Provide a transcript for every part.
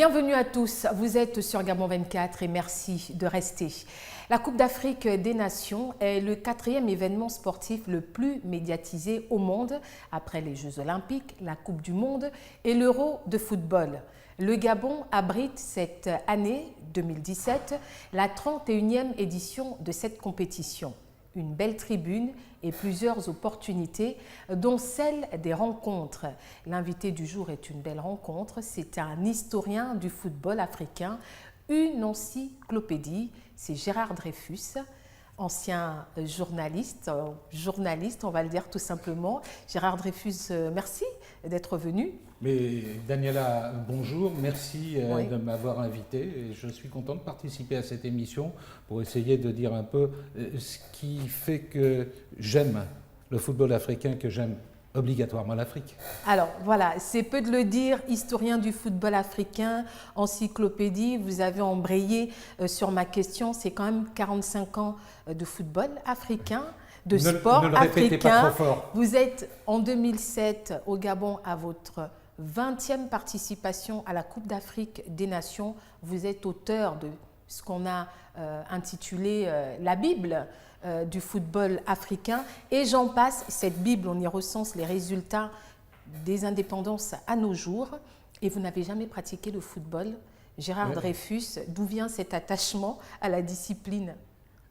Bienvenue à tous, vous êtes sur Gabon 24 et merci de rester. La Coupe d'Afrique des Nations est le 4e événement sportif le plus médiatisé au monde, après les Jeux Olympiques, la Coupe du Monde et l'Euro de football. Le Gabon abrite cette année 2017 la 31e édition de cette compétition. Une belle tribune et plusieurs opportunités, dont celle des rencontres. L'invité du jour est une belle rencontre, c'est un historien du football africain, une encyclopédie, c'est Gérard Dreyfus, ancien journaliste, on va le dire tout simplement. Gérard Dreyfus, merci d'être venu. Mais Daniela, bonjour, merci de m'avoir invité. Et je suis content de participer à cette émission pour essayer de dire un peu ce qui fait que j'aime le football africain, que j'aime obligatoirement l'Afrique. Alors voilà, c'est peu de le dire, historien du football africain, encyclopédie, vous avez embrayé sur ma question, c'est quand même 45 ans de football africain, de sport africain. Pas trop fort. Vous êtes en 2007 au Gabon à votre 20e participation à la Coupe d'Afrique des Nations. Vous êtes auteur de ce qu'on a intitulé la Bible du football africain. Et j'en passe, cette Bible, on y recense les résultats des indépendances à nos jours. Et vous n'avez jamais pratiqué le football. Gérard Dreyfus, d'où vient cet attachement à la discipline ?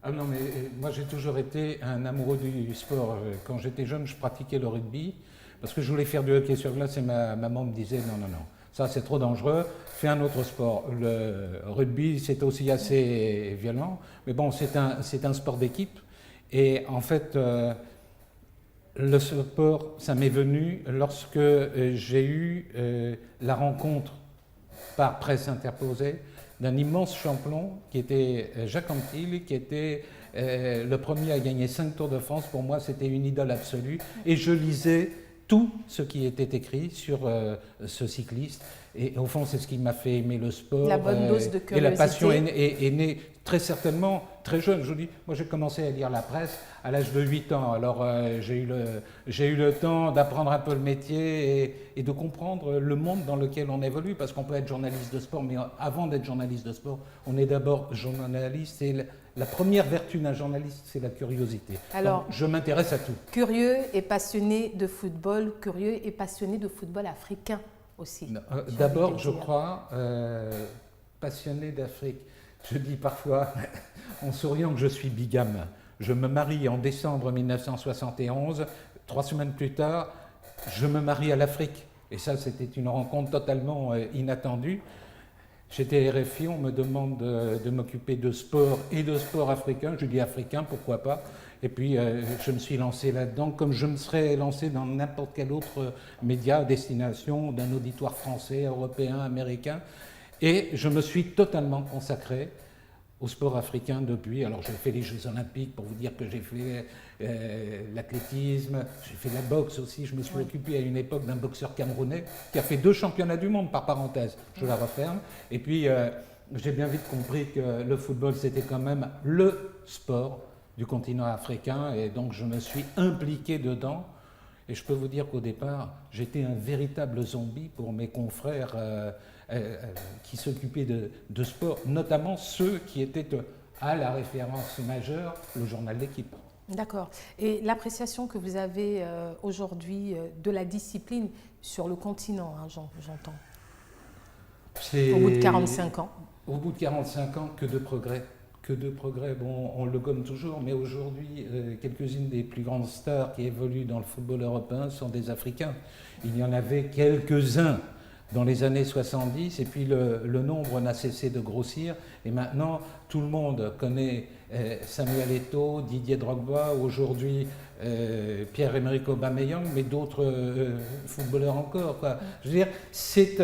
Ah non, mais moi j'ai toujours été un amoureux du sport. Quand j'étais jeune, je pratiquais le rugby. Parce que je voulais faire du hockey sur glace et ma maman me disait non, ça c'est trop dangereux, fais un autre sport. Le rugby c'est aussi assez violent, mais bon c'est un sport d'équipe. Et en fait, le sport, ça m'est venu lorsque j'ai eu la rencontre par presse interposée d'un immense champion qui était Jacques Anquetil, qui était le premier à gagner 5 Tours de France. Pour moi c'était une idole absolue et je lisais tout ce qui était écrit sur ce cycliste. Et au fond, c'est ce qui m'a fait aimer le sport. La bonne dose de curiosité. Et la passion est née très certainement très jeune. Je vous dis, moi j'ai commencé à lire la presse à l'âge de 8 ans. Alors j'ai eu le temps d'apprendre un peu le métier et de comprendre le monde dans lequel on évolue. Parce qu'on peut être journaliste de sport, mais avant d'être journaliste de sport, on est d'abord journaliste. Et la première vertu d'un journaliste, c'est la curiosité. Alors, donc, je m'intéresse à tout. Curieux et passionné de football, curieux et passionné de football africain aussi. D'abord, je crois, passionné d'Afrique. Je dis parfois, en souriant, que je suis bigame. Je me marie en décembre 1971. 3 semaines plus tard, je me marie à l'Afrique. Et ça, c'était une rencontre totalement inattendue. J'étais RFI, on me demande de m'occuper de sport et de sport africain. Je dis africain, pourquoi pas. Et puis je me suis lancé là-dedans, comme je me serais lancé dans n'importe quel autre média à destination d'un auditoire français, européen, américain. Et je me suis totalement consacré au sport africain depuis. Alors j'ai fait les Jeux Olympiques, pour vous dire que j'ai fait l'athlétisme, j'ai fait la boxe aussi. Je me suis occupé à une époque d'un boxeur camerounais qui a fait 2 championnats du monde, par parenthèse, je la referme. Et puis j'ai bien vite compris que le football c'était quand même le sport du continent africain, et donc je me suis impliqué dedans. Et je peux vous dire qu'au départ, j'étais un véritable zombie pour mes confrères qui s'occupaient de sport, notamment ceux qui étaient à la référence majeure, le journal L'Équipe. D'accord. Et l'appréciation que vous avez aujourd'hui de la discipline sur le continent, j'entends, au bout de 45 ans. Au bout de 45 ans, que de progrès. Que de progrès. Bon, on le gomme toujours, mais aujourd'hui, quelques-unes des plus grandes stars qui évoluent dans le football européen sont des Africains. Il y en avait quelques-uns dans les années 70, et puis le nombre n'a cessé de grossir. Et maintenant, tout le monde connaît Samuel Eto'o, Didier Drogba, aujourd'hui Pierre-Emerick Aubameyang, mais d'autres footballeurs encore, quoi. Je veux dire, c'est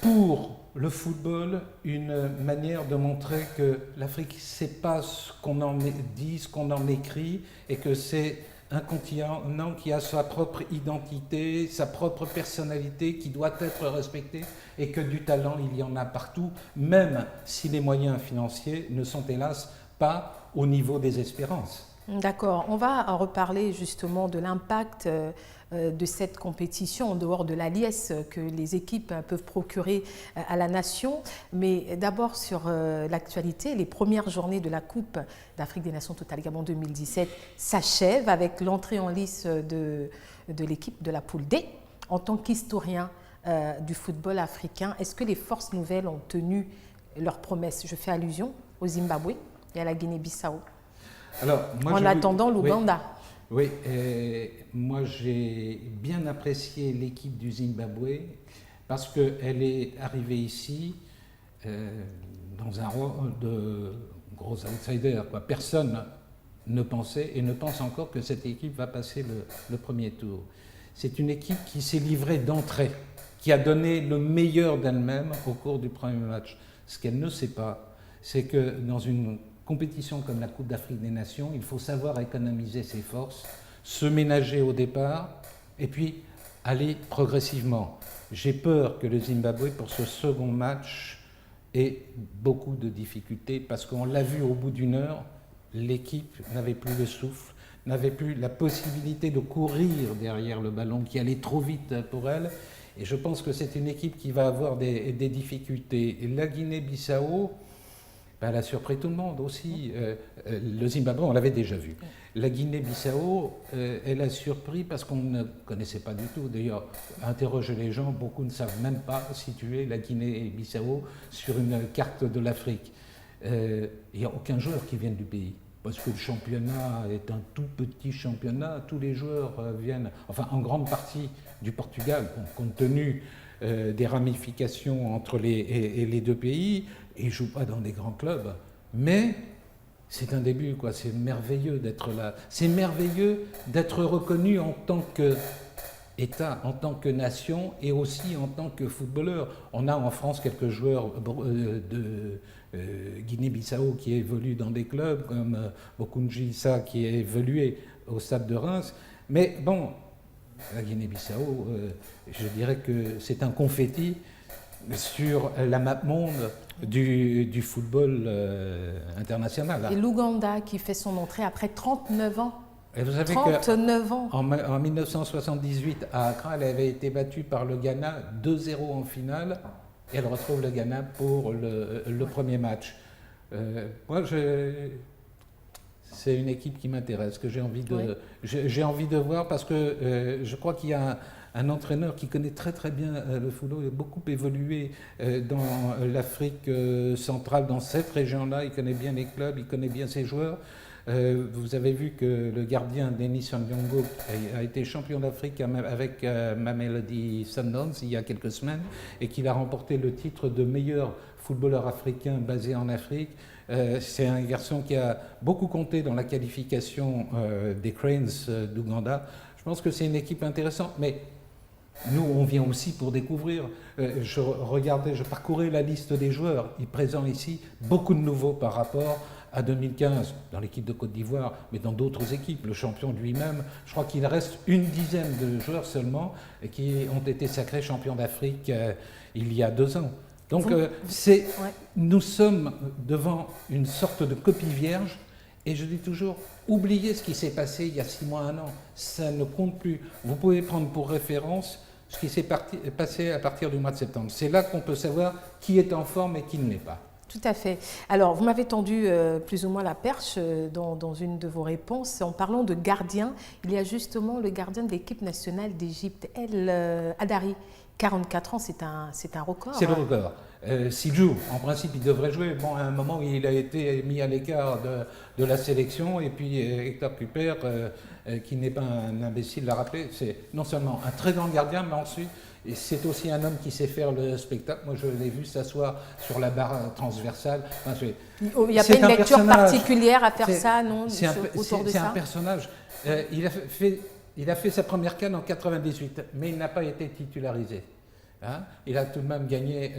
pour le football une manière de montrer que l'Afrique, c'est pas ce qu'on en dit, ce qu'on en écrit, et que c'est un continent qui a sa propre identité, sa propre personnalité, qui doit être respectée, et que du talent, il y en a partout, même si les moyens financiers ne sont hélas pas au niveau des espérances. D'accord, on va en reparler justement de l'impact de cette compétition en dehors de la liesse que les équipes peuvent procurer à la nation. Mais d'abord sur l'actualité, les premières journées de la Coupe d'Afrique des Nations Total Gabon 2017 s'achèvent avec l'entrée en lice de l'équipe de la poule D. En tant qu'historien du football africain, est-ce que les forces nouvelles ont tenu leurs promesses? Je fais allusion au Zimbabwe et à la Guinée-Bissau. Alors, moi, en attendant l'Ouganda. Oui, moi j'ai bien apprécié l'équipe du Zimbabwe parce qu'elle est arrivée ici dans un rôle de gros outsider. Personne ne pensait et ne pense encore que cette équipe va passer le premier tour. C'est une équipe qui s'est livrée d'entrée, qui a donné le meilleur d'elle-même au cours du premier match. Ce qu'elle ne sait pas, c'est que dans une compétition comme la Coupe d'Afrique des Nations, il faut savoir économiser ses forces, se ménager au départ et puis aller progressivement. J'ai peur que le Zimbabwe, pour ce second match, ait beaucoup de difficultés parce qu'on l'a vu au bout d'une heure, l'équipe n'avait plus le souffle, n'avait plus la possibilité de courir derrière le ballon qui allait trop vite pour elle. Et je pense que c'est une équipe qui va avoir des difficultés. Et la Guinée-Bissau, elle a surpris tout le monde aussi. Le Zimbabwe, on l'avait déjà vu. La Guinée-Bissau, elle a surpris parce qu'on ne connaissait pas du tout. D'ailleurs, interroge les gens, beaucoup ne savent même pas situer la Guinée-Bissau sur une carte de l'Afrique. Il n'y a aucun joueur qui vienne du pays. Parce que le championnat est un tout petit championnat. Tous les joueurs viennent, enfin en grande partie du Portugal, compte tenu des ramifications entre les deux pays. Ils ne jouent pas dans des grands clubs, mais c'est un début, quoi. C'est merveilleux d'être là. C'est merveilleux d'être reconnu en tant qu'État, en tant que nation et aussi en tant que footballeur. On a en France quelques joueurs de Guinée-Bissau qui évoluent dans des clubs, comme Bokunji Issa qui a évolué au Stade de Reims. Mais bon, la Guinée-Bissau, je dirais que c'est un confetti sur la map monde du football international. Et l'Ouganda qui fait son entrée après 39 ans. Et vous savez 39 ans. En 1978, à Accra, elle avait été battue par le Ghana 2-0 en finale. Et elle retrouve le Ghana pour le premier match. Moi, c'est une équipe qui m'intéresse, que j'ai envie de voir parce que je crois qu'il y a un entraîneur qui connaît très très bien le football, il a beaucoup évolué dans l'Afrique centrale, dans cette région-là, il connaît bien les clubs, il connaît bien ses joueurs. Vous avez vu que le gardien Denis Onyango a été champion d'Afrique avec Mamelodi Sundowns il y a quelques semaines et qu'il a remporté le titre de meilleur footballeur africain basé en Afrique. C'est un garçon qui a beaucoup compté dans la qualification des Cranes d'Ouganda. Je pense que c'est une équipe intéressante, mais nous, on vient aussi pour découvrir. Je parcourais la liste des joueurs présents ici, beaucoup de nouveaux par rapport à 2015 dans l'équipe de Côte d'Ivoire, mais dans d'autres équipes. Le champion lui-même, je crois qu'il reste une dizaine de joueurs seulement qui ont été sacrés champions d'Afrique il y a 2 ans. Donc nous sommes devant une sorte de copie vierge. Et je dis toujours, oubliez ce qui s'est passé il y a 6 mois, 1 an. Ça ne compte plus. Vous pouvez prendre pour référence ce qui s'est passé à partir du mois de septembre. C'est là qu'on peut savoir qui est en forme et qui ne l'est pas. Tout à fait. Alors, vous m'avez tendu plus ou moins la perche dans une de vos réponses. En parlant de gardien, il y a justement le gardien de l'équipe nationale d'Égypte, El Hadari. 44 ans, c'est un record. C'est le record. S'il joue, en principe, il devrait jouer. Bon, à un moment, il a été mis à l'écart de la sélection. Et puis, Hector Cúper, qui n'est pas un imbécile, l'a rappelé, c'est non seulement un très grand gardien, mais ensuite, c'est aussi un homme qui sait faire le spectacle. Moi, je l'ai vu s'asseoir sur la barre transversale. Enfin, il n'y a pas une lecture particulière à faire ça, non, autour de ça. C'est un personnage. Il a fait sa première CAN en 98, mais il n'a pas été titularisé. Hein, il a tout de même gagné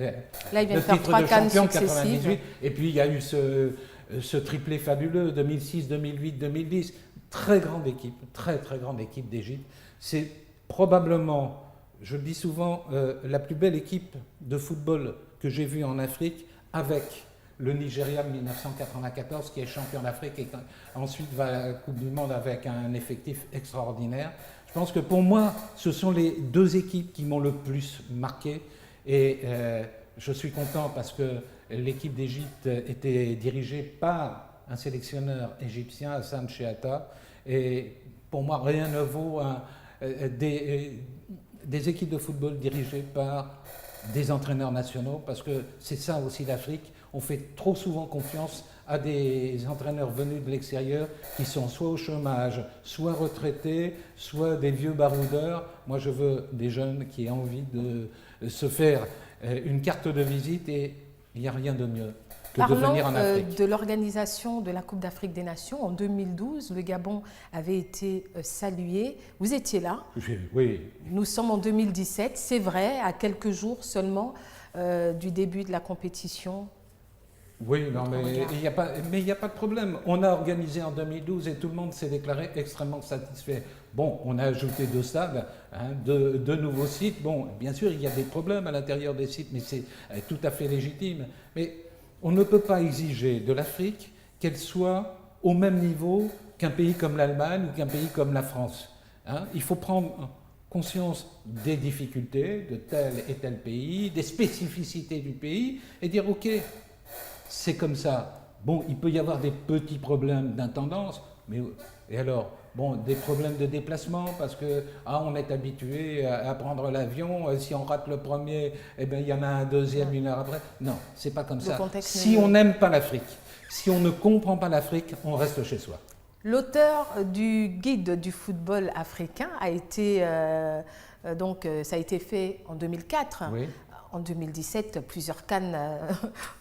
là, il vient le de faire titre 3 de CAN champion en successives. 98. Et puis il y a eu ce triplé fabuleux 2006, 2008, 2010. Très grande équipe, très très grande équipe d'Égypte. C'est probablement, je le dis souvent, la plus belle équipe de football que j'ai vue en Afrique, avec le Nigeria de 1994 qui est champion d'Afrique et ensuite va à la Coupe du Monde avec un effectif extraordinaire. Je pense que pour moi, ce sont les deux équipes qui m'ont le plus marqué et je suis content parce que l'équipe d'Égypte était dirigée par un sélectionneur égyptien, Hassan Shehatta, et pour moi, rien ne vaut des équipes de football dirigées par des entraîneurs nationaux, parce que c'est ça aussi l'Afrique. On fait trop souvent confiance à des entraîneurs venus de l'extérieur qui sont soit au chômage, soit retraités, soit des vieux baroudeurs. Moi, je veux des jeunes qui aient envie de se faire une carte de visite et il n'y a rien de mieux que de venir en Afrique. De l'organisation de la Coupe d'Afrique des Nations, en 2012, le Gabon avait été salué. Vous étiez là? Oui. Nous sommes en 2017, c'est vrai, à quelques jours seulement du début de la compétition. Oui, non, mais il n'y a pas de problème. On a organisé en 2012 et tout le monde s'est déclaré extrêmement satisfait. Bon, on a ajouté 2 stades, deux nouveaux sites. Bon, bien sûr, il y a des problèmes à l'intérieur des sites, mais c'est tout à fait légitime. Mais on ne peut pas exiger de l'Afrique qu'elle soit au même niveau qu'un pays comme l'Allemagne ou qu'un pays comme la France. Il faut prendre conscience des difficultés de tel et tel pays, des spécificités du pays, et dire ok, c'est comme ça. Bon, il peut y avoir des petits problèmes d'intendance, mais et alors, bon, des problèmes de déplacement parce que on est habitué à prendre l'avion. Si on rate le premier, eh ben il y en a un deuxième une heure après. Non, c'est pas comme ça. Si on n'aime pas l'Afrique, si on ne comprend pas l'Afrique, on reste chez soi. L'auteur du guide du football africain a été ça a été fait en 2004. Oui. En 2017, plusieurs CAN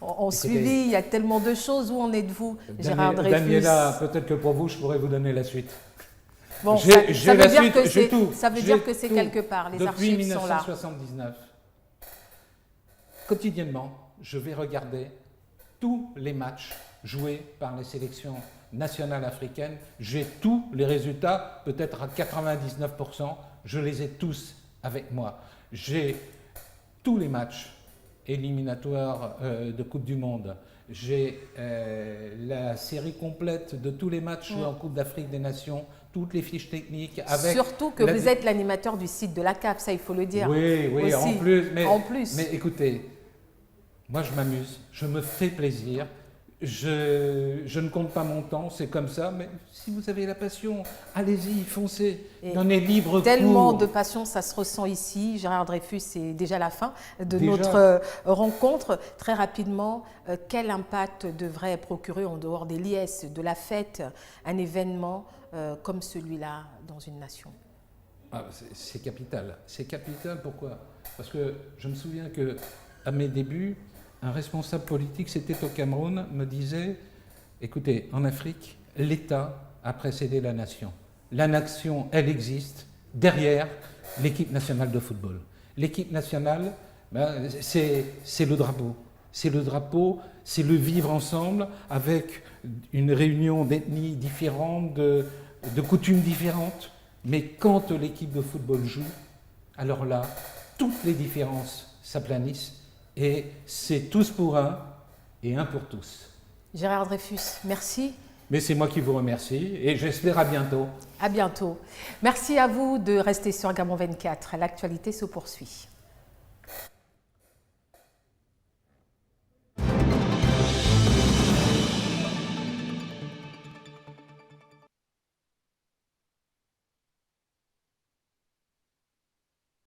ont suivi. Il y a tellement de choses. Où en êtes-vous, Gérard Dreyfus? Daniela, peut-être que pour vous, je pourrais vous donner la suite. Bon, ça veut dire que c'est quelque part. Les archives sont là. Depuis 1979, quotidiennement, je vais regarder tous les matchs joués par les sélections nationales africaines. J'ai tous les résultats, peut-être à 99%. Je les ai tous avec moi. J'ai tous les matchs éliminatoires de Coupe du Monde. J'ai la série complète de tous les matchs joués en Coupe d'Afrique des Nations, toutes les fiches techniques. Avec surtout que vous êtes l'animateur du site de la CAF, ça il faut le dire. Oui, aussi. en plus. Mais écoutez, moi je m'amuse, je me fais plaisir. Je ne compte pas mon temps, c'est comme ça, mais si vous avez la passion, allez-y, foncez, donnez libre cours. Tellement de passion, ça se ressent ici. Gérard Dreyfus, c'est déjà la fin de notre rencontre. Très rapidement, quel impact devrait procurer en dehors des liesses, de la fête, un événement comme celui-là dans une nation? C'est capital. C'est capital, pourquoi? Parce que je me souviens qu'à mes débuts, un responsable politique, c'était au Cameroun, me disait, écoutez, en Afrique, l'État a précédé la nation. La nation, elle existe derrière l'équipe nationale de football. L'équipe nationale, c'est le drapeau. C'est le drapeau, c'est le vivre ensemble avec une réunion d'ethnies différentes, de coutumes différentes. Mais quand l'équipe de football joue, alors là, toutes les différences s'aplanissent. Et c'est tous pour un et un pour tous. Gérard Dreyfus, merci. Mais c'est moi qui vous remercie et j'espère à bientôt. À bientôt. Merci à vous de rester sur Gabon 24. L'actualité se poursuit.